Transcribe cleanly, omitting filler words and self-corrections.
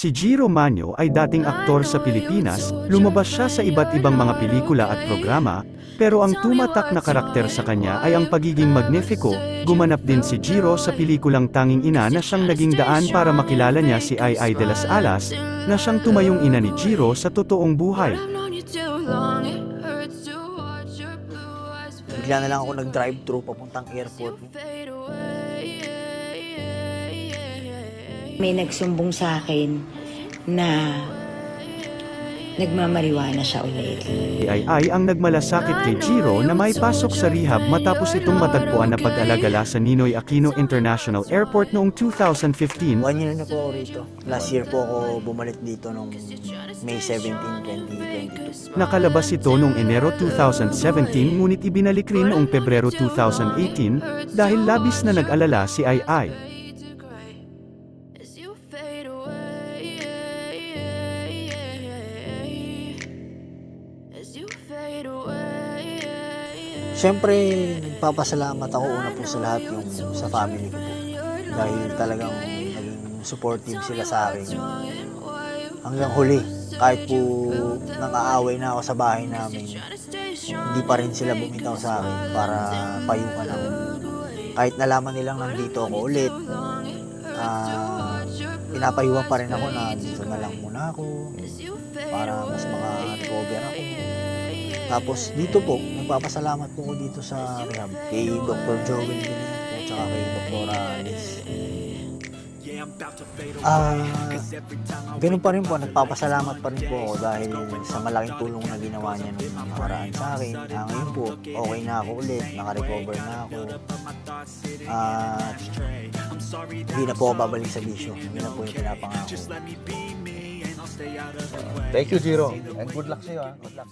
Si Jiro Manyo ay dating aktor sa Pilipinas, lumabas siya sa iba't ibang mga pelikula at programa, pero ang tumatak na karakter sa kanya ay ang pagiging Magnifico. Gumanap din si Jiro sa pelikulang Tanging Ina na siyang naging daan para makilala niya si Ai Ai de las Alas, na siyang tumayong ina ni Jiro sa totoong buhay. Bigla na lang ako nag-drive-thru papuntang airport. May nagsumbong sa akin na nagmamariwana siya ulit. Si Ai Ai ang nagmalasakit kay Jiro na may pasok sa rehab matapos itong matagpuan na pag-alagala sa Ninoy Aquino International Airport noong 2015. 1 year na po ako rito. Last year po ako bumalik dito noong May 17, 2022. Nakalabas ito noong Enero 2017 ngunit ibinalik rin noong Pebrero 2018 dahil labis na nag-alala si Ai Ai. Siyempre, nagpapasalamat ako una po sa lahat yung sa family ko po. Dahil talagang naging supportive sila sa akin. Hanggang huli, kahit po nang-aaway na ako sa bahay namin, hindi pa rin sila bumitaw sa akin para payuhan ako. Kahit nalaman nilang nandito ako ulit, pinapayuhan pa rin ako na dito na lang muna ako para mas maka-recover ako. Tapos dito po, nagpapasalamat po ko dito sa rehab kay Dr. Joel Guinea at saka kay Dr. Liz. Ganun pa rin po, nagpapasalamat pa rin po ako dahil sa malaking tulong na ginawa niya nung nakaraan sa akin. Ngayon po, okay na ako ulit, naka-recover na ako. Hindi na po ako babalik sa bisyo. Hindi na po yung pinapangako. Thank you, Jiro. And good luck sa'yo, ha. Good luck.